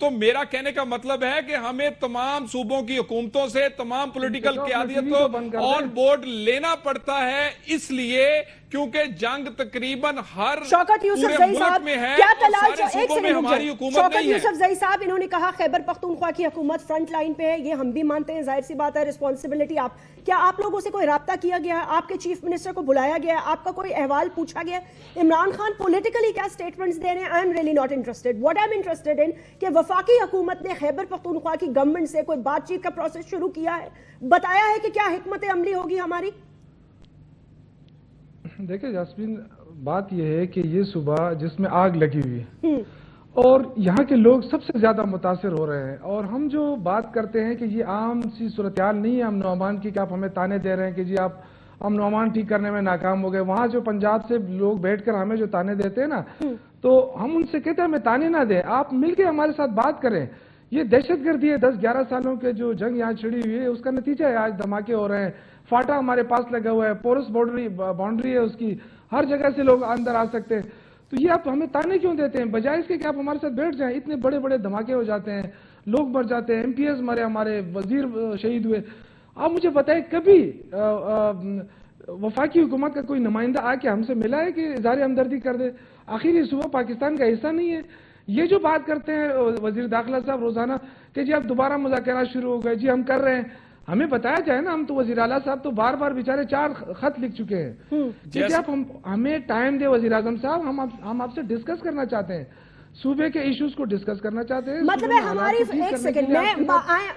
تو میرا کہنے کا مطلب ہے کہ ہمیں تمام صوبوں کی حکومتوں سے تمام پولیٹیکل قیادیت کو آن بورڈ لینا پڑتا ہے، اس لیے کیونکہ جنگ تقریباً ہر شوکت یوسف زئی صاحب میں ہے کیا اور سارے صوبوں میں ہماری حکومت شوکت نہیں ہے۔ یوسف زئی صاحب انہوں نے کہا خیبر پختونخوا کی حکومت فرنٹ لائن پہ ہے، یہ ہم بھی مانتے ہیں، ظاہر سی بات ہے رسپانسبلٹی کیا آپ لوگوں سے کوئی رابطہ کیا گیا ہے؟ آپ کے چیف منسٹر کو بلایا گیا ہے؟ آپ کا کوئی احوال پوچھا گیا ہے؟ عمران خان پولیٹیکلی کیا سٹیٹمنٹس دے رہے ہیں؟ I am really not interested. What I am interested in کہ وفاقی حکومت نے خیبر پختونخوا کی گورنمنٹ سے کوئی بات چیت کا پروسیس شروع کیا ہے، بتایا ہے کہ کیا حکمت عملی ہوگی ہماری؟ دیکھیں جاسمین، بات یہ ہے کہ یہ صبح جس میں آگ لگی ہوئی ہے اور یہاں کے لوگ سب سے زیادہ متاثر ہو رہے ہیں، اور ہم جو بات کرتے ہیں کہ یہ عام سی صورتحال نہیں ہے امن و امان کی کہ آپ ہمیں تانے دے رہے ہیں کہ جی آپ امن و امان ٹھیک کرنے میں ناکام ہو گئے. وہاں جو پنجاب سے لوگ بیٹھ کر ہمیں جو تانے دیتے ہیں نا، تو ہم ان سے کہتے ہیں ہمیں تانے نہ دیں، آپ مل کے ہمارے ساتھ بات کریں. یہ دہشت گردی ہے، 10-11 سالوں کے جو جنگ یہاں چھڑی ہوئی ہے اس کا نتیجہ ہے آج دھماکے ہو رہے ہیں. فاٹا ہمارے پاس لگا ہوا ہے، پورس باؤنڈری ہے اس کی، ہر جگہ سے لوگ اندر آ سکتے ہیں. تو یہ آپ ہمیں تانے کیوں دیتے ہیں؟ بجائے اس کے کہ آپ ہمارے ساتھ بیٹھ جائیں. اتنے بڑے بڑے دھماکے ہو جاتے ہیں، لوگ مر جاتے ہیں، MPs مرے، ہمارے وزیر شہید ہوئے. آپ مجھے بتائیں کبھی وفاقی حکومت کا کوئی نمائندہ آ کے ہم سے ملا ہے کہ اظہار ہمدردی کر دے؟ آخر یہ صوبہ پاکستان کا حصہ نہیں ہے؟ یہ جو بات کرتے ہیں وزیر داخلہ صاحب روزانہ کہ جی اب دوبارہ مذاکرات شروع ہو گئے، جی ہم کر رہے ہیں. ہمیں بتایا جائے نا. ہم تو وزیر اعلیٰ صاحب تو بار بار بیچارے 4 خط لکھ چکے ہیں کہ آپ ہمیں ٹائم دے. وزیر اعظم صاحب ہم آپ سے ڈسکس کرنا چاہتے ہیں، صوبے کے ایشوز کو ڈسکس کرنا چاہتے ہیں. مطلب ہے ہماری ایک سیکنڈ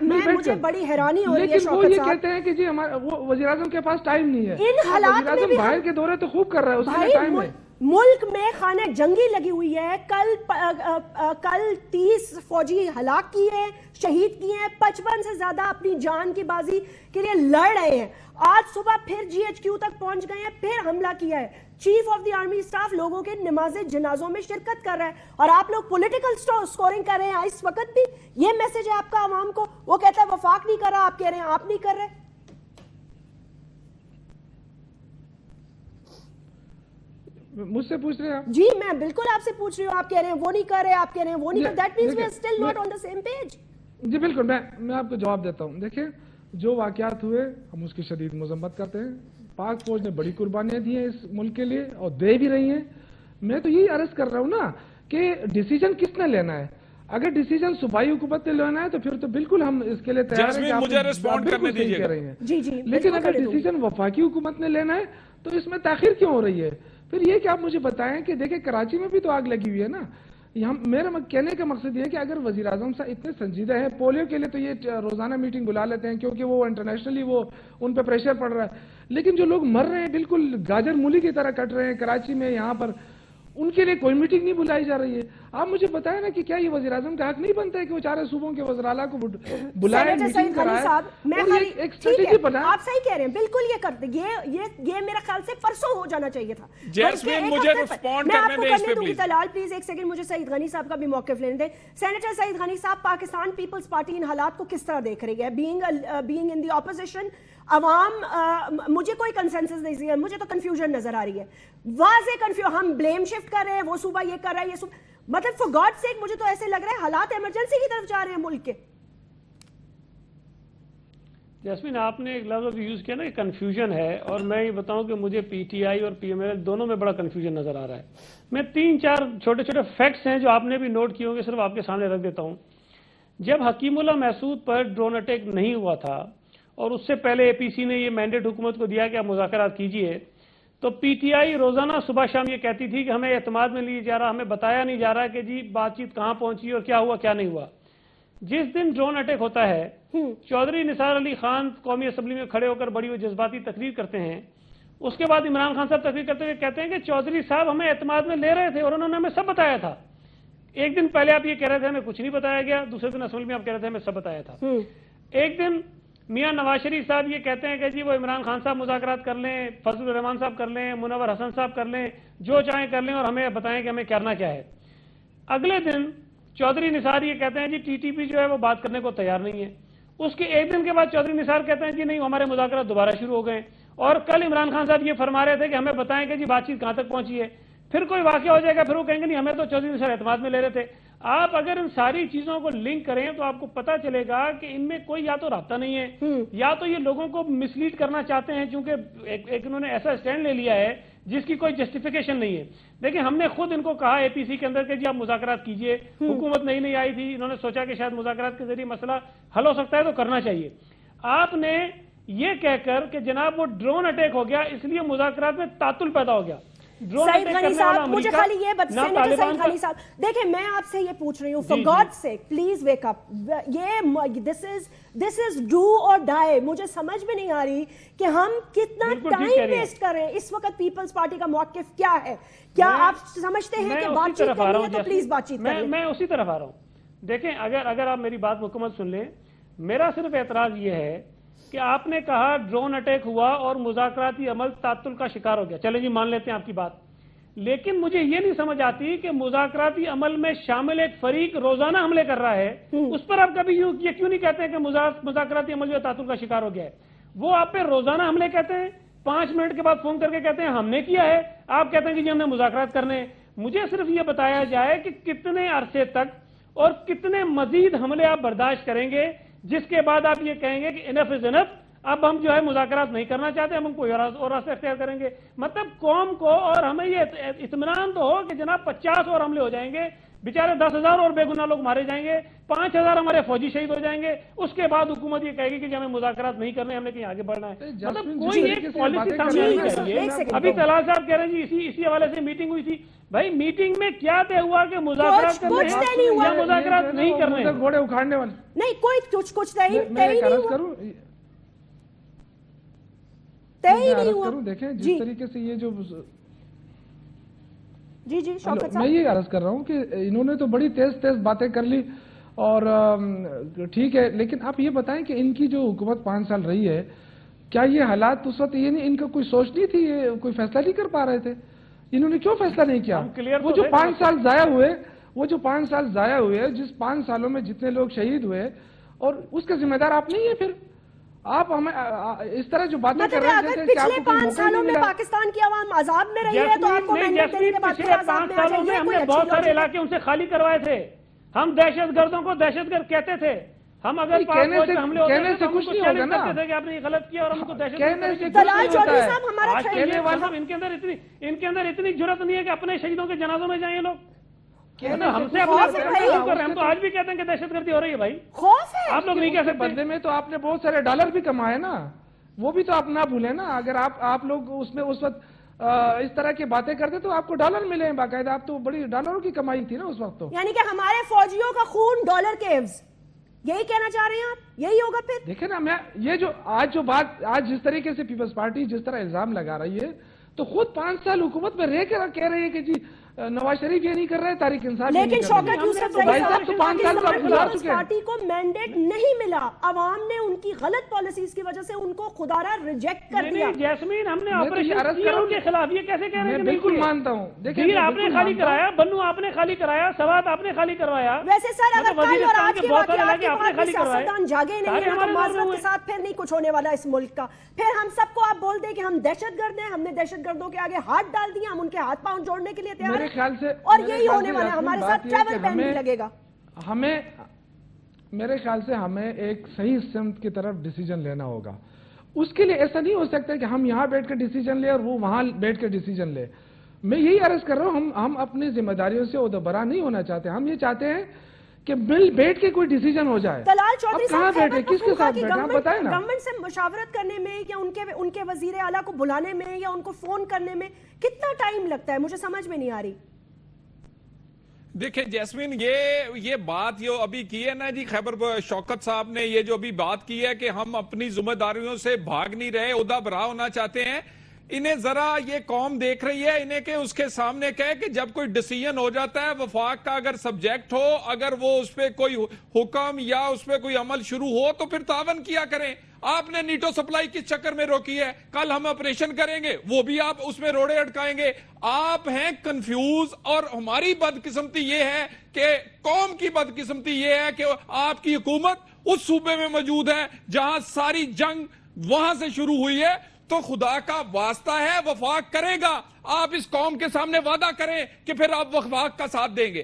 میں مجھے بڑی حیرانی ہو رہی ہے لیکن وہ شوکت یہ صاحب، کہتے ہیں کہ جی ہمارا وزیر اعظم کے پاس ٹائم نہیں ہے. ان حالات وزیر میں اعظم بھی باہر کے دورے تو خوب کر رہا ہے، اس کے لیے ٹائم ہے. ملک میں خانہ جنگی لگی ہوئی ہے. کل 30 فوجی ہلاک کیے ہیں، شہید کیے ہیں، 55 سے زیادہ اپنی جان کی بازی کے لیے لڑ رہے ہیں. آج صبح پھر GHQ تک پہنچ گئے ہیں، پھر حملہ کیا ہے. Chief of the army staff لوگوں کے نماز جنازوں میں شرکت کر رہا ہے اور آپ لوگ پولیٹیکل سکورنگ کر رہے ہیں. اس وقت بھی یہ میسج ہے آپ کا عوام کو. وہ کہتا ہے وفاق نہیں کر رہا، آپ کہہ رہے ہیں آپ نہیں کر رہے. مجھ سے پوچھ رہے ہیں آپ؟ جی میں بالکل آپ سے پوچھ رہی ہوں. آپ کہہ رہے ہیں وہ نہیں کر رہے، آپ کہہ رہے ہیں وہ نہیں کر. That means we are still not on the same page. جی بالکل، میں آپ کو جواب دیتا ہوں. دیکھیں جو واقعات ہوئے ہم اس کی شدید مذمت کرتے ہیں. پاک فوج نے بڑی قربانیاں دی ہیں اس ملک کے لیے اور دے بھی رہی ہیں. میں تو یہی عرض کر رہا ہوں نا کہ ڈیسیجن کس نے لینا ہے. اگر ڈیسیجن صوبائی حکومت نے لینا ہے تو پھر تو بالکل ہم اس کے لیے تیار ہیں کہ آپ مجھے رسپونڈ کرنے دیجیے گا. جی جی لیکن اگر ڈیسیجن وفاقی حکومت نے لینا ہے تو اس میں تاخیر کیوں ہو رہی ہے؟ پھر یہ کہ آپ مجھے بتائیں کہ دیکھیں کراچی میں بھی تو آگ لگی ہوئی ہے نا. میرا کہنے کا مقصد یہ ہے کہ اگر وزیر اعظم صاحب اتنے سنجیدہ ہیں پولیو کے لیے تو یہ روزانہ میٹنگ بلا لیتے ہیں کیونکہ وہ انٹرنیشنلی وہ ان پہ پریشر پڑ رہا ہے. لیکن جو لوگ مر رہے ہیں بالکل گاجر مولی کی طرح کٹ رہے ہیں کراچی میں یہاں پر، ان کے لیے کوئی میٹنگ نہیں بلائی جا رہی ہے. آپ مجھے بتائیں نا کہ کیا یہ وزیر اعظم کا حق نہیں بنتا ہے کہ وہ 4 صوبوں کے وزراء کو بلائے، میٹنگ کرائے اور ایک اسٹریٹجی بنائے؟ آپ صحیح کہہ رہے ہیں، بالکل یہ کرتے. یہ میرا خیال سے پرسوں ہو جانا چاہیے تھا. جیسمین مجھے رسپونڈ کرنے دیں اس پہ پلیز. طلال پلیز ایک سیکنڈ مجھے سعید غنی صاحب کا بھی موقف لینے دیں. سینیٹر سعید غنی صاحب، پاکستان پیپلز پارٹی ان حالات کو کس طرح دیکھ رہی ہے؟ بینگ ان دی اپوزیشن، عوام مجھے کوئی کنسنسس نہیں ہے، مجھے تو کنفیوژن نظر آ رہی ہے، واضح ہم بلیم شفٹ کر رہے ہیں، وہ صوبہ یہ کر رہا ہے، یہ صوبہ، مطلب فور گاڈ سیک مجھے تو ایسے لگ رہا ہے حالات ایمرجنسی کی طرف جا رہے ہیں ملک کے. جاسمین آپ نے ایک لفظ یوز کیا نا کہ کنفیوژن ہے، اور میں یہ بتاؤں کہ مجھے PTI اور PML دونوں میں بڑا کنفیوژن نظر آ رہا ہے. میں 3-4 چھوٹے چھوٹے فیکٹس ہیں جو آپ نے بھی نوٹ کیے ہوں گے، صرف آپ کے سامنے رکھ دیتا ہوں. جب حکیم اللہ محسود پر ڈرون اٹیک نہیں ہوا تھا اور اس سے پہلے APC نے یہ مینڈیٹ حکومت کو دیا کہ آپ مذاکرات کیجئے، تو PTI روزانہ صبح شام یہ کہتی تھی کہ ہمیں اعتماد میں لیا جا رہا، ہمیں بتایا نہیں جا رہا کہ جی بات چیت کہاں پہنچی اور کیا ہوا کیا نہیں ہوا. جس دن ڈرون اٹیک ہوتا ہے، چودھری نثار علی خان قومی اسمبلی میں کھڑے ہو کر بڑی جذباتی تقریر کرتے ہیں. اس کے بعد عمران خان صاحب تقریر کرتے ہوئے کہتے ہیں کہ چودھری صاحب ہمیں اعتماد میں لے رہے تھے اور انہوں نے ہمیں سب بتایا تھا. ایک دن پہلے آپ یہ کہہ رہے تھے ہمیں کچھ نہیں بتایا گیا، دوسرے دن اسمبلی میں آپ کہہ رہے تھے ہمیں سب بتایا تھا. ایک دن میاں نواز شریف صاحب یہ کہتے ہیں کہ جی وہ عمران خان صاحب مذاکرات کر لیں، فضل الرحمان صاحب کر لیں، منور حسن صاحب کر لیں، جو چاہیں کر لیں اور ہمیں بتائیں کہ ہمیں کرنا کیا ہے. اگلے دن چودھری نثار یہ کہتے ہیں جی TTP جو ہے وہ بات کرنے کو تیار نہیں ہے. اس کے ایک دن کے بعد چودھری نثار کہتے ہیں جی نہیں ہمارے مذاکرات دوبارہ شروع ہو گئے. اور کل عمران خان صاحب یہ فرما رہے تھے کہ ہمیں بتائیں کہ جی بات چیت کہاں تک پہنچی ہے. پھر کوئی واقعہ ہو جائے گا، پھر وہ کہیں گے نہیں ہمیں تو چودھری نثار اعتماد میں لے رہے تھے. آپ اگر ان ساری چیزوں کو لنک کریں تو آپ کو پتا چلے گا کہ ان میں کوئی یا تو رابطہ نہیں ہے یا تو یہ لوگوں کو مسلیڈ کرنا چاہتے ہیں، چونکہ ایک انہوں نے ایسا سٹینڈ لے لیا ہے جس کی کوئی جسٹیفیکیشن نہیں ہے. دیکھیں ہم نے خود ان کو کہا اے پی سی کے اندر کہ جی آپ مذاکرات کیجئے، حکومت نہیں آئی تھی، انہوں نے سوچا کہ شاید مذاکرات کے ذریعے مسئلہ حل ہو سکتا ہے تو کرنا چاہیے. آپ نے یہ کہہ کر کہ جناب وہ ڈرون اٹیک ہو گیا اس لیے مذاکرات میں تعطل پیدا ہو گیا. سعید غنی صاحب مجھے خالی یہ بتائیں کہ سعید غنی صاحب دیکھیں میں آپ سے یہ پوچھ رہی ہوں for God sake please wake up. یہ دس از ڈو اور ڈائی. مجھے سمجھ میں نہیں آ رہی کہ ہم کتنا ٹائم ویسٹ کر رہے ہیں. اس وقت پیپلز پارٹی کا موقف کیا ہے؟ کیا آپ سمجھتے ہیں کہ بات چیت کرنی ہے تو پلیز بات چیت کریں. میں اسی طرف آ رہا ہوں. دیکھیں اگر آپ میری بات مکمل سن لیں، میرا صرف اعتراض یہ ہے کہ آپ نے کہا ڈرون اٹیک ہوا اور مذاکراتی عمل تعطل کا شکار ہو گیا. چلیں جی مان لیتے ہیں آپ کی بات، لیکن مجھے یہ نہیں سمجھ آتی کہ مذاکراتی عمل میں شامل ایک فریق روزانہ حملے کر رہا ہے، اس پر آپ کبھی یہ کیوں نہیں کہتے ہیں کہ مذاکراتی عمل جو تعطل کا شکار ہو گیا ہے؟ وہ آپ پہ روزانہ حملے کہتے ہیں، 5 منٹ کے بعد فون کر کے کہتے ہیں ہم نے کیا ہے، آپ کہتے ہیں کہ جی ہم نے مذاکرات کرنے. مجھے صرف یہ بتایا جائے کہ کتنے عرصے تک اور کتنے مزید حملے آپ برداشت کریں گے جس کے بعد آپ یہ کہیں گے کہ انف از انف، اب ہم جو ہے مذاکرات نہیں کرنا چاہتے، ہم کوئی اور راستہ اختیار کریں گے. مطلب قوم کو اور ہمیں یہ اطمینان تو ہو کہ جناب 50 اور حملے ہو جائیں گے، بیچارے 10,000 اور بے گناہ لوگ مارے جائیں گے، 5,000 ہمارے فوجی شہید ہو جائیں گے، اس کے بعد حکومت یہ کہے گی کہ ہمیں مذاکرات نہیں کرنے، ہم نے کہیں آگے بڑھنا ہے. مطلب کوئی ایک پالیسی سامنے نہیں چاہیے. ابھی طلال صاحب کہہ رہے ہیں جی اسی حوالے سے میٹنگ ہوئی تھی. بھائی میٹنگ میں کیا طے ہوا کہ مذاکرات کرنے ہیں یا مذاکرات نہیں کرنے ہیں؟ گھوڑے اکھاڑنے والے نہیں، کوئی کچھ دیکھیں جس طریقے سے یہ جو جی شوکت میں یہ عرض کر رہا ہوں کہ انہوں نے تو بڑی تیز باتیں کر لی اور ٹھیک ہے، لیکن آپ یہ بتائیں کہ ان کی جو حکومت 5 سال رہی ہے، کیا یہ حالات اس وقت یہ نہیں ان کا کوئی سوچ نہیں تھی، یہ کوئی فیصلہ نہیں کر پا رہے تھے؟ انہوں نے کیوں فیصلہ نہیں کیا؟ وہ جو 5 سال ضائع ہوئے جس 5 سالوں میں جتنے لوگ شہید ہوئے، اور اس کا ذمہ دار آپ نہیں ہیں. پھر آپ ہمیں اس طرح جو باتیں کر رہے ہیں جیسے پچھلے 5 سالوں میں پاکستان کی عوام عذاب میں رہی ہے تو آپ کو محنت دینے کے بعد پچھلے 5 سالوں میں ہم نے بہت سارے علاقے ان سے خالی کروائے تھے. ہم دہشت گردوں کو دہشت گرد کہتے تھے. ہم اگر کہنے سے کچھ نہیں ہوگا نا کہ آپ نے یہ غلط کیا اور ہم کو دہشت ان کے اندر اتنی جرت نہیں ہے کہ اپنے شہیدوں کے جنازوں میں جائیں لوگ. ہم سے ہم تو آج بھی کہتے ہیں کہ دہشت گردی ہو رہی ہے. بھائی خوف ہے آپ لوگ نہیں کہہ سکتے. بدلے میں تو آپ نے بہت سارے ڈالر بھی کمائے نا، وہ بھی تو آپ نہ بھولیں نا. اگر آپ لوگ اس میں اس وقت اس طرح کی باتیں کرتے تو آپ کو ڈالر ملے ہیں باقاعدہ. آپ تو بڑی ڈالروں کی کمائی تھی نا اس وقت. تو یعنی کہ ہمارے فوجیوں کا خون ڈالر کے عوض، یہی کہنا چاہ رہے ہیں آپ؟ یہی ہوگا پھر. دیکھیں نا، میں یہ جو بات آج جس طریقے سے پیپلز پارٹی جس طرح الزام لگا رہی ہے، تو خود 5 سال حکومت میں رہ کر کہہ رہی ہے کہ جی نواز شریف یہ نہیں کر رہے، تحریک انصاف. لیکن شوکت یوسف پارٹی کو مینڈیٹ نہیں ملا، عوام نے ان کی غلط پالیسیز کی وجہ سے ان کو خدارہ ریجیکٹ کر دیا. جیسمین ہم نے آپریشن کیا ان کے خلاف، یہ کیسے کہہ رہے ہیں؟ میں بالکل مانتا ہوں. دیکھیں آپ نے خالی کرایا، بنو آپ نے خالی کرایا، سوات آپ نے خالی کروایا. ویسے سر اگر کل اور آج کے واقعات کے بعد بھی سیاستدان جاگے نہیں ہیں تو معذرت کے ساتھ پھر نہیں کچھ ہونے والا اس ملک کا. پھر ہم سب کو آپ بول دیں کہ ہم دہشت گرد ہیں، ہم نے دہشت گردوں کے آگے ہاتھ ڈال دیا، ہم ان کے ہاتھ پاؤں جوڑنے کے لیے تیار ہیں، اور یہی ہونے والا ہے. ہمارے ساتھ ٹریول بین بھی لگے گا. میرے خیال سے ہمیں ایک صحیح سمت کی طرف ڈیسیجن لینا ہوگا. اس کے لیے ایسا نہیں ہو سکتا کہ ہم یہاں بیٹھ کر ڈیسیجن لیں اور وہ وہاں بیٹھ کر ڈیسیجن لیں. میں یہی عرض کر رہا ہوں، ہم اپنی ذمہ داریوں سے عہدہ نہیں ہونا چاہتے. ہم یہ چاہتے ہیں کہ مل بیٹھ کے کوئی ڈیسیجن ہو جائے. طلال چودھری صاحب کہاں بیٹھے، کس کے ساتھ بیٹھے، آپ بتائیں نا. گورنمنٹ سے مشاورت کرنے میں یا ان کے وزیر اعلیٰ کو بلانے میں یا ان کو فون کرنے میں کتنا ٹائم لگتا ہے؟ مجھے سمجھ میں نہیں آ رہی. دیکھیں جیسمین، یہ بات جو ابھی کی ہے نا جی، خیبر شوکت صاحب نے یہ جو ابھی بات کی ہے کہ ہم اپنی ذمہ داریوں سے بھاگ نہیں رہے، عہدہ برا ہونا چاہتے ہیں. انہیں ذرا یہ قوم دیکھ رہی ہے، انہیں کہ اس کے سامنے کہے کہ جب کوئی ڈیسیجن ہو جاتا ہے وفاق کا، اگر سبجیکٹ ہو، اگر وہ اس پہ کوئی حکم یا اس پہ کوئی عمل شروع ہو تو پھر تعاون کیا کریں. آپ نے نیٹو سپلائی کس چکر میں روکی ہے؟ کل ہم آپریشن کریں گے، وہ بھی آپ اس میں روڑے اٹکائیں گے. آپ ہیں کنفیوز، اور ہماری بدقسمتی یہ ہے کہ قوم کی بدقسمتی یہ ہے کہ آپ کی حکومت اس صوبے میں موجود ہے جہاں ساری جنگ وہاں سے شروع ہوئی ہے. تو خدا کا واسطہ ہے، وفاق کرے گا. آپ اس قوم کے سامنے وعدہ کریں کہ پھر آپ وفاق کا ساتھ دیں گے.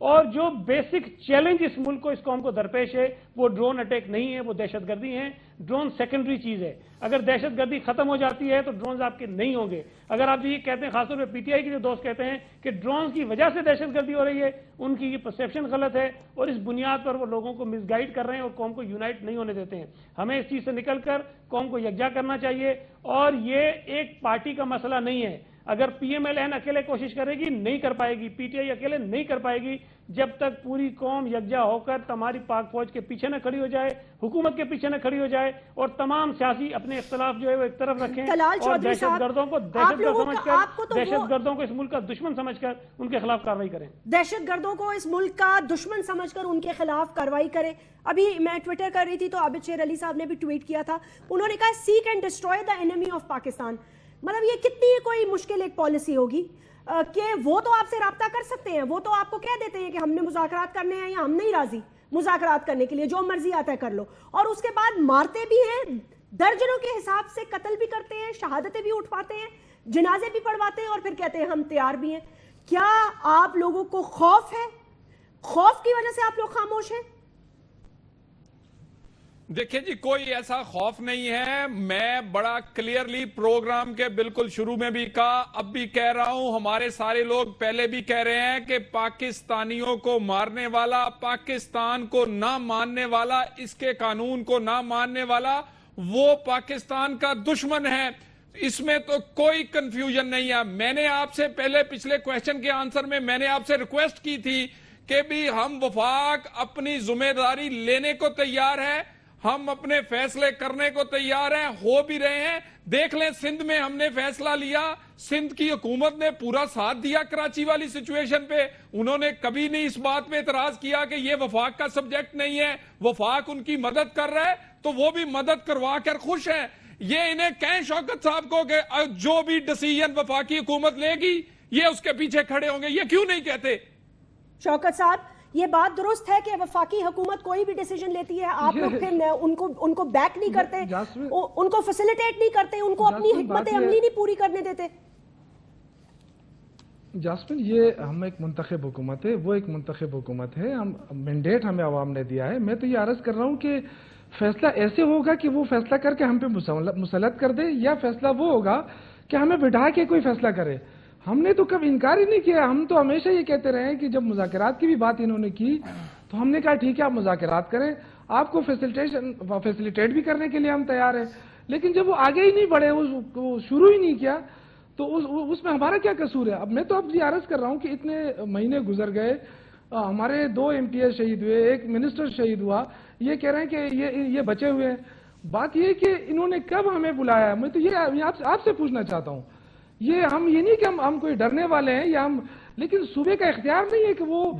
اور جو بیسک چیلنج اس ملک کو اس قوم کو درپیش ہے وہ ڈرون اٹیک نہیں ہے, وہ دہشت گردی ہیں. ڈرون سیکنڈری چیز ہے. اگر دہشت گردی ختم ہو جاتی ہے تو ڈرونز آپ کے نہیں ہوں گے. اگر آپ یہ کہتے ہیں, خاص طور پہ پی ٹی آئی کے جو دوست کہتے ہیں کہ ڈرونز کی وجہ سے دہشت گردی ہو رہی ہے, ان کی یہ پرسیپشن غلط ہے اور اس بنیاد پر وہ لوگوں کو مس گائیڈ کر رہے ہیں اور قوم کو یونائٹ نہیں ہونے دیتے ہیں. ہمیں اس چیز سے نکل کر قوم کو یکجا کرنا چاہیے, اور یہ ایک پارٹی کا مسئلہ نہیں ہے. اگر پی ایم ایل این اکیلے کوشش کرے گی نہیں کر پائے گی, پی ٹی آئی اکیلے نہیں کر پائے گی, جب تک پوری قوم یکجا ہو کر تمہاری پاک فوج کے پیچھے نہ کھڑی ہو جائے, حکومت کے پیچھے نہ کھڑی ہو جائے, اور تمام سیاسی اپنے اختلاف جو ہے وہ ایک طرف رکھیں, اور دہشت گردوں کو دہشت گرد سمجھ کر, دہشت گردوں کو اس ملک کا دشمن سمجھ کر ان کے خلاف کارروائی کریں. دہشت گردوں کو اس ملک کا دشمن سمجھ کر ان کے خلاف کارروائی کریں. ابھی میں ٹویٹر کر رہی تھی تو عابد شیر علی صاحب نے بھی ٹویٹ کیا تھا, انہوں نے کہا seek and destroy the enemy of Pakistan. مطلب یہ کتنی کوئی مشکل ایک پالیسی ہوگی کہ وہ تو آپ سے رابطہ کر سکتے ہیں, وہ تو آپ کو کہہ دیتے ہیں کہ ہم نے مذاکرات کرنے ہیں یا ہم نہیں راضی مذاکرات کرنے کے لیے, جو مرضی آتا ہے کر لو, اور اس کے بعد مارتے بھی ہیں, درجنوں کے حساب سے قتل بھی کرتے ہیں, شہادتیں بھی اٹھواتے ہیں, جنازے بھی پڑھواتے ہیں, اور پھر کہتے ہیں ہم تیار بھی ہیں. کیا آپ لوگوں کو خوف ہے؟ خوف کی وجہ سے آپ لوگ خاموش ہیں؟ دیکھیں جی, کوئی ایسا خوف نہیں ہے. میں بڑا کلیئرلی پروگرام کے بالکل شروع میں بھی کہا, اب بھی کہہ رہا ہوں, ہمارے سارے لوگ پہلے بھی کہہ رہے ہیں کہ پاکستانیوں کو مارنے والا, پاکستان کو نہ ماننے والا, اس کے قانون کو نہ ماننے والا, وہ پاکستان کا دشمن ہے. اس میں تو کوئی کنفیوژن نہیں ہے. میں نے آپ سے پہلے پچھلے کویسچن کے آنسر میں نے آپ سے ریکویسٹ کی تھی کہ بھی ہم وفاق اپنی ذمہ داری لینے کو تیار ہے, ہم اپنے فیصلے کرنے کو تیار ہیں, ہو بھی رہے ہیں. دیکھ لیں سندھ میں ہم نے فیصلہ لیا, سندھ کی حکومت نے پورا ساتھ دیا کراچی والی سچویشن پہ. انہوں نے کبھی نہیں اس بات پہ اعتراض کیا کہ یہ وفاق کا سبجیکٹ نہیں ہے, وفاق ان کی مدد کر رہا ہے تو وہ بھی مدد کروا کر خوش ہیں. یہ انہیں کہیں شوکت صاحب کو کہ جو بھی ڈیسیژن وفاقی حکومت لے گی یہ اس کے پیچھے کھڑے ہوں گے, یہ کیوں نہیں کہتے؟ شوکت صاحب, یہ بات درست ہے کہ وفاقی حکومت کوئی بھی ڈیسیجن لیتی ہے, آپ لوگ پھر ان کو بیک نہیں کرتے, ان کو فیسیلیٹیٹ نہیں کرتے, ان کو اپنی حکمت عملی نہیں پوری کرنے دیتے. جاسمین, یہ ہم ایک منتخب حکومت ہے, وہ ایک منتخب حکومت ہے, ہم مینڈیٹ ہمیں عوام نے دیا ہے. میں تو یہ عرض کر رہا ہوں کہ فیصلہ ایسے ہوگا کہ وہ فیصلہ کر کے ہم پہ مسلط کر دے, یا فیصلہ وہ ہوگا کہ ہمیں بٹھا کے کوئی فیصلہ کرے. ہم نے تو کب انکار ہی نہیں کیا. ہم تو ہمیشہ یہ کہتے رہے ہیں کہ جب مذاکرات کی بھی بات انہوں نے کی تو ہم نے کہا ٹھیک ہے آپ مذاکرات کریں, آپ کو فیسیلیٹیٹ بھی کرنے کے لیے ہم تیار ہیں. لیکن جب وہ آگے ہی نہیں بڑھے, وہ شروع ہی نہیں کیا, تو اس میں ہمارا کیا قصور ہے؟ اب میں تو اب یہ عرض کر رہا ہوں کہ اتنے مہینے گزر گئے, ہمارے 2 MPs شہید ہوئے, 1 منسٹر شہید ہوا, یہ کہہ رہے ہیں کہ یہ بچے ہوئے ہیں. بات یہ کہ انہوں نے کب ہمیں بلایا؟ میں تو یہ آپ سے پوچھنا چاہتا ہوں. یہ نہیں کہ ہم کوئی ڈرنے والے ہیں یا ہم, لیکن صوبے کا اختیار نہیں ہے کہ وہ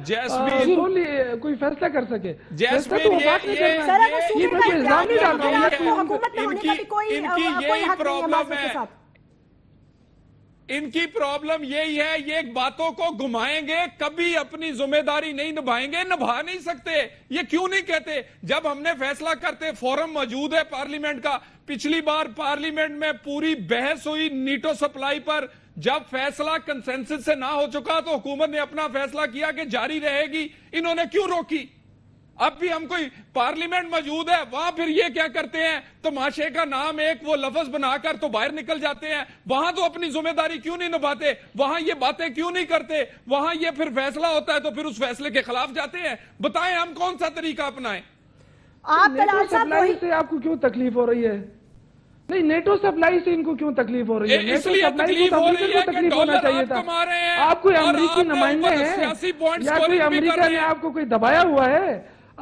کوئی فیصلہ کر سکے. ان کی پرابلم یہی ہے, یہ باتوں کو گھمائیں گے, کبھی اپنی ذمہ داری نہیں نبھائیں گے, نبھا نہیں سکتے. یہ کیوں نہیں کہتے؟ جب ہم نے فیصلہ کرتے, فورم موجود ہے پارلیمنٹ کا, پچھلی بار پارلیمنٹ میں پوری بحث ہوئی نیٹو سپلائی پر, جب فیصلہ کنسنسس سے نہ ہو چکا تو حکومت نے اپنا فیصلہ کیا کہ جاری رہے گی. انہوں نے کیوں روکی؟ اب بھی ہم کوئی پارلیمنٹ موجود ہے, وہاں پھر یہ کیا کرتے ہیں, تماشے کا نام ایک وہ لفظ بنا کر تو باہر نکل جاتے ہیں. وہاں تو اپنی ذمہ داری کیوں نہیں نبھاتے؟ وہاں یہ باتیں کیوں نہیں کرتے؟ وہاں یہ پھر فیصلہ ہوتا ہے تو پھر اس فیصلے کے خلاف جاتے ہیں. بتائیں ہم کون سا طریقہ اپنائیں؟ نیٹو سپلائی سے آپ کو کیوں تکلیف ہو رہی ہے؟ نہیں, نیٹو سپلائی سے ان کو کیوں تکلیف ہو رہی ہے؟ اس لیے تکلیف ہو رہی ہے کہ ڈالر آپ کما رہے ہیں, آپ کوئی امریکی نمائندے ہیں یا کوئی امریکہ نے آپ کو کوئی دبایا ہوا ہے؟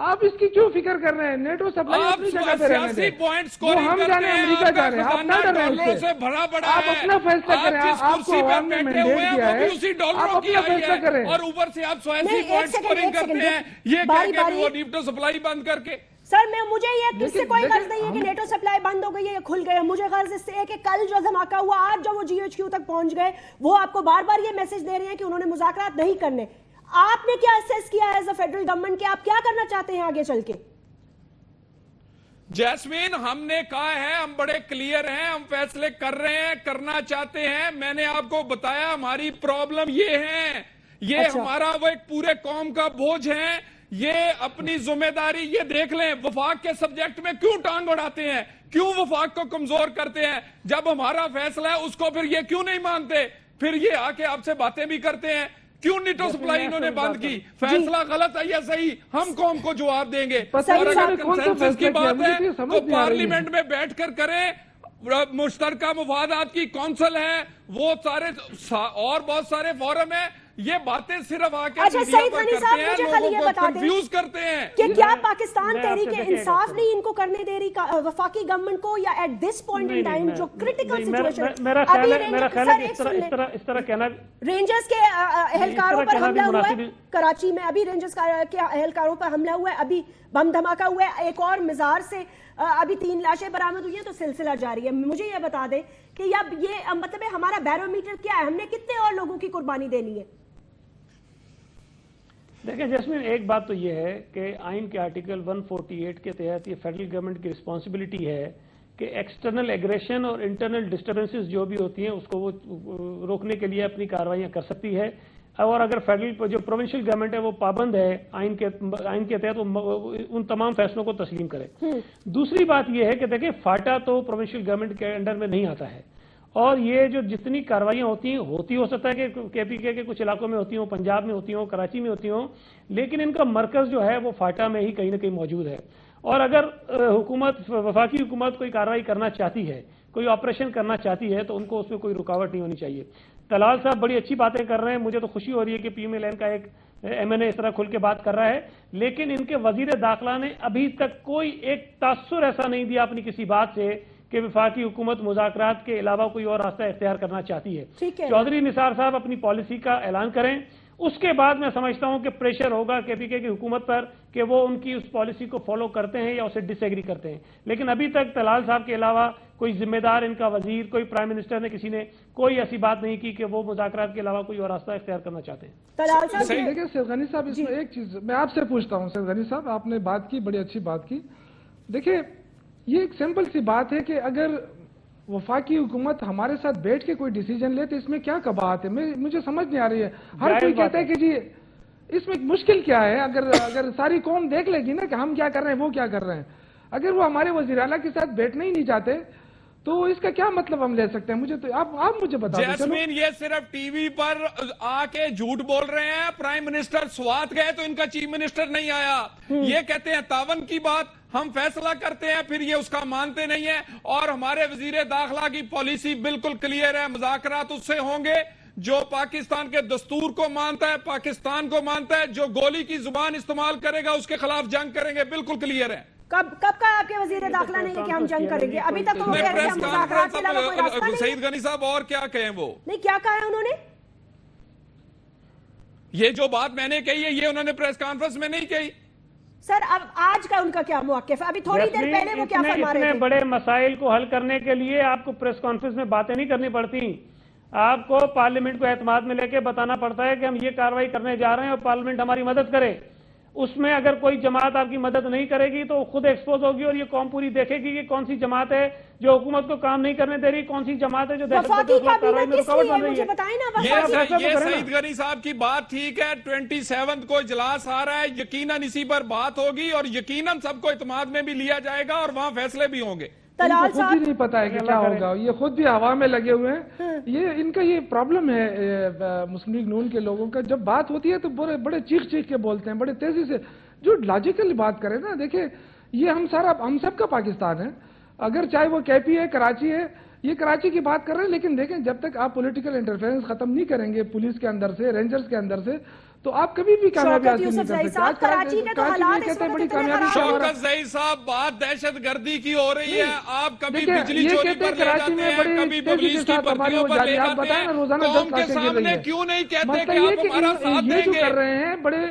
آپ اس کی کیوں فکر کر رہے ہیں؟ نیٹو سپلائی اپنی جگہ پہ رہنے دیں, وہ ہم جانے امریکہ جا رہے ہیں, آپ نہ ڈر رہے ہیں. آپ اپنا فیصلہ کریں, آپ کو عوام نے مینڈیٹ کیا ہے, آپ اپنا فیصلہ کریں. اور اوپر سے آپ 180 پوائنٹ سکورنگ کرتے ہیں, یہ کہہ کے وہ نیٹو سپلائی بند کر کے. سر مجھے یہ کس سے کوئی غرض نہیں ہے کہ نیٹو سپلائی بند ہو گئی ہے یا کھل گئے. مجھے غرض اس سے ہے کہ کل جو دھماکہ ہوا, آج جو وہ GHQ تک پہنچ گئے, وہ آپ کو بار بار یہ میسج دے رہے ہیں کہ انہوں نے مذاکرات نہیں کرنے. آپ نے کیا اسیس کیا ایز اے فیڈرل گورنمنٹ کہ آپ کیا کرنا چاہتے ہیں آگے چل کے؟ جیسمین, ہم نے کہا ہے, ہم بڑے کلیئر ہیں, ہم فیصلے کر رہے ہیں, کرنا چاہتے ہیں. میں نے آپ کو بتایا ہماری پرابلم یہ ہے, یہ ہمارا وہ ایک پورے قوم کا بوجھ ہے. یہ اپنی ذمہ داری یہ دیکھ لیں, وفاق کے سبجیکٹ میں کیوں ٹانگ اڑاتے ہیں, کیوں وفاق کو کمزور کرتے ہیں؟ جب ہمارا فیصلہ ہے اس کو پھر یہ کیوں نہیں مانتے؟ پھر یہ آ کے آپ سے باتیں بھی کرتے ہیں. کیوں نیٹو سپلائی انہوں نے بند کی؟ فیصلہ غلط ہے یا صحیح, ہم قوم کو جواب دیں گے. اور اگر کنسنسس کی بات ہے تو پارلیمنٹ میں بیٹھ کر کریں. مشترکہ مفادات کی کونسل ہے, وہ سارے اور بہت سارے فورم ہیں. یہ باتیں صرف آ کے میڈیا پر کرتے ہیں, لوگوں کو کنفیوز کرتے ہیں. کہ کیا پاکستان تحریک انصاف نہیں ان کو کرنے دے رہی وفاقی گورنمنٹ کو, یا at this point in time جو کریٹیکل سچویشن میرا خیال ہے اس طرح کہنا, رینجرز کے اہلکاروں پر حملہ ہوا ہے کراچی میں, ابھی رینجرز کے اہلکاروں پر حملہ ہوا ہے, ابھی بم دھماکہ ہوا ہے, ایک اور مزار سے ابھی 3 لاشیں برآمد ہوئی ہیں, تو سلسلہ جاری ہے. مجھے یہ بتا دیں کہ یہ مطلب ہمارا بیرومیٹر کیا ہے, ہم نے کتنے اور لوگوں کی قربانی دینی ہے؟ دیکھیں جیسمین, ایک بات تو یہ ہے کہ آئین کے آرٹیکل 148 کے تحت یہ فیڈرل گورنمنٹ کی رسپانسبلٹی ہے کہ ایکسٹرنل ایگریشن اور انٹرنل ڈسٹربنسز جو بھی ہوتی ہیں اس کو وہ روکنے کے لیے اپنی کارروائیاں کر سکتی ہے. اور اگر فیڈرل جو پروونشل گورنمنٹ ہے وہ پابند ہے آئین کے تحت, وہ ان تمام فیصلوں کو تسلیم کرے. دوسری بات یہ ہے کہ دیکھیں فاٹا تو پروونشل گورنمنٹ کے انڈر میں نہیں آتا ہے, اور یہ جو جتنی کاروائیاں ہوتی ہیں ہو سکتا ہے کہ کے پی کے کچھ علاقوں میں ہوتی ہوں, پنجاب میں ہوتی ہوں, کراچی میں ہوتی ہوں, لیکن ان کا مرکز جو ہے وہ فاٹا میں ہی کہیں نہ کہیں موجود ہے. اور اگر وفاقی حکومت کوئی کارروائی کرنا چاہتی ہے, کوئی آپریشن کرنا چاہتی ہے, تو ان کو اس میں کوئی رکاوٹ نہیں ہونی چاہیے. طلال صاحب بڑی اچھی باتیں کر رہے ہیں, مجھے تو خوشی ہو رہی ہے کہ پی ایم ایل این کا ایک ایم این اے اس طرح کھل کے بات کر رہا ہے, لیکن ان کے وزیر داخلہ نے ابھی تک کوئی ایک تاثر ایسا نہیں دیا اپنی کسی بات سے کہ وفاقی حکومت مذاکرات کے علاوہ کوئی اور راستہ اختیار کرنا چاہتی ہے. چودھری نثار صاحب اپنی پالیسی کا اعلان کریں, اس کے بعد میں سمجھتا ہوں کہ پریشر ہوگا کے پی کے کی حکومت پر کہ وہ ان کی اس پالیسی کو فالو کرتے ہیں یا اسے ڈس ایگری کرتے ہیں. لیکن ابھی تک طلال صاحب کے علاوہ کوئی ذمہ دار ان کا وزیر, کوئی پرائم منسٹر نے, کسی نے کوئی ایسی بات نہیں کی کہ وہ مذاکرات کے علاوہ کوئی اور راستہ اختیار کرنا چاہتے ہیں. دیکھیں سید غنی صاحب, اس میں ایک چیز میں آپ سے پوچھتا ہوں. سید غنی صاحب, آپ نے بات کی, بڑی اچھی بات کی. دیکھیں یہ ایک سمپل سی بات ہے کہ اگر وفاقی حکومت ہمارے ساتھ بیٹھ کے کوئی ڈیسیجن لے تو اس میں کیا کباہت ہے, مجھے سمجھ نہیں آ رہی ہے. ہر کوئی کہتا ہے کہ جی اس میں مشکل کیا ہے, اگر ساری قوم دیکھ لے گی نا کہ ہم کیا کر رہے ہیں, وہ کیا کر رہے ہیں. اگر وہ ہمارے وزیر اعلیٰ کے ساتھ بیٹھنا ہی نہیں چاہتے تو اس کا کیا مطلب ہم لے سکتے ہیں؟ مجھے تو آپ مجھے بتا دیں. جیسمین, یہ صرف ٹی وی پر آ کے جھوٹ بول رہے ہیں. پرائم منسٹر سوات گئے تو ان کا چیف منسٹر نہیں آیا. یہ کہتے ہیں تعاون کی بات, ہم فیصلہ کرتے ہیں, پھر یہ اس کا مانتے نہیں ہیں. اور ہمارے وزیر داخلہ کی پالیسی بالکل کلیئر ہے, مذاکرات اس سے ہوں گے جو پاکستان کے دستور کو مانتا ہے, پاکستان کو مانتا ہے. جو گولی کی زبان استعمال کرے گا اس کے خلاف جنگ کریں گے, بالکل کلیئر ہے. کب کہا آپ کے وزیر داخلہ نے کہ ہم جنگ کریں گے؟ ابھی تک وہ کہہ رہے ہیں مذاکرات کے علاوہ کوئی راستہ نہیں. سعید غنی صاحب اور کیا کہیں, وہ نہیں کیا کہا ہے انہوں نے؟ یہ جو بات میں نے کہی ہے یہ انہوں نے پریس کانفرنس میں نہیں کہی. سر اب آج کا ان کا کیا موقف ہے؟ ابھی تھوڑی دیر پہلے وہ کیا فرما رہے تھے؟ اتنے بڑے مسائل کو حل کرنے کے لیے آپ کو پریس کانفرنس میں باتیں نہیں کرنی پڑتی. آپ کو پارلیمنٹ کو اعتماد میں لے کے بتانا پڑتا ہے کہ ہم یہ کارروائی کرنے جا رہے ہیں اور پارلیمنٹ ہماری مدد کرے. اس میں اگر کوئی جماعت آپ کی مدد نہیں کرے گی تو خود ایکسپوز ہوگی, اور یہ قوم پوری دیکھے گی کہ کون سی جماعت ہے جو حکومت کو کام نہیں کرنے دے رہی, کون سی جماعت ہے جو وفاقی کابینہ کس لیے ہے مجھے بتائیں نا. یہ سعید غنی صاحب کی بات ٹھیک ہے, 27 کو اجلاس آ رہا ہے, یقیناً اسی پر بات ہوگی اور یقیناً سب کو اعتماد میں بھی لیا جائے گا اور وہاں فیصلے بھی ہوں گے. خود بھی نہیں پتا ہے کہ کیا ہوگا, یہ خود بھی ہوا میں لگے ہوئے ہیں. یہ ان کا یہ پرابلم ہے مسلم لیگ نون کے لوگوں کا, جب بات ہوتی ہے تو بڑے چیخ کے بولتے ہیں, بڑے تیزی سے. جو لاجیکل بات کریں نا, دیکھیں یہ ہم سب کا پاکستان ہے. اگر چاہے وہ کے پی ہے, کراچی ہے, یہ کراچی کی بات کر رہے ہیں, لیکن دیکھیں جب تک آپ پولیٹیکل انٹرفیرنس ختم نہیں کریں گے پولیس کے اندر سے, رینجرز کے اندر سے, تو آپ کبھی بھی کامیابی حاصل نہیں کر سکتے. کراچی میں تو حالات اس وقت اتنے خراب ہیں. شوکت ظہیر صاحب, بات دہشت گردی کی ہو رہی ہے. آپ کبھی بجلی چوری پر لے جاتے ہیں, کبھی پولیس کی بھرتیوں پر لے جاتے ہیں. قوم کے سامنے کیوں نہیں کہتے کہ آپ ہمارا ساتھ دیں گے؟ یہ جو کر رہے ہیں بڑے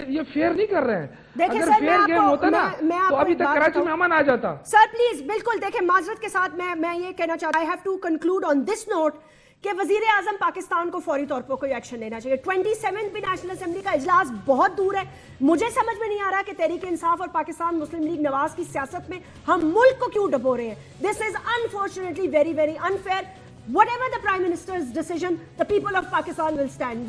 یہ فیئر نہیں کر رہے ہیں. اگر فیئر گیم ہوتا نا تو ابھی تک کراچی میں امن آ جاتا. سر پلیز بالکل دیکھیں, معذرت کے ساتھ میں یہ کہنا چاہتا ہوں, I have to conclude on this note کہ وزیر اعظم پاکستان کو فوری طور پر کوئی ایکشن لینا چاہیے. 27 بھی نیشنل اسمبلی کا اجلاس بہت دور ہے. مجھے سمجھ میں نہیں آ رہا کہ تحریک انصاف اور پاکستان مسلم لیگ نواز کی سیاست میں ہم ملک کو کیوں ڈبو رہے ہیں. This is unfortunately very very unfair. whatever the Prime Minister's decision, the people of Pakistan will stand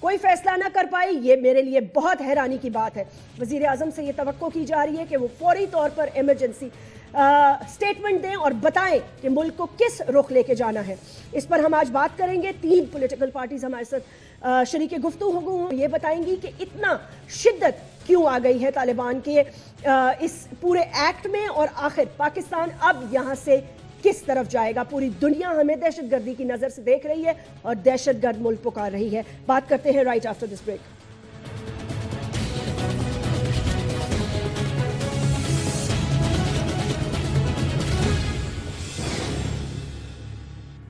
کوئی فیصلہ نہ کر پائی، یہ میرے لیے بہت حیرانی کی بات ہے۔ وزیر اعظم سے یہ توقع کی جا رہی ہے کہ وہ فوری طور پر ایمرجنسی سٹیٹمنٹ دیں اور بتائیں کہ ملک کو کس رخ لے کے جانا ہے۔ اس پر ہم آج بات کریں گے۔ 3 پولیٹیکل پارٹیز ہمارے ساتھ شریک گفتگو ہوں، یہ بتائیں گی کہ اتنا شدت کیوں آ گئی ہے طالبان کے اس پورے ایکٹ میں، اور آخر پاکستان اب یہاں سے کس طرف جائے گا۔ پوری دنیا ہمیں دہشت گردی کی نظر سے دیکھ رہی ہے اور دہشت گرد ملک پکار رہی ہے۔ بات کرتے ہیں رائٹ آفٹر دس بریک۔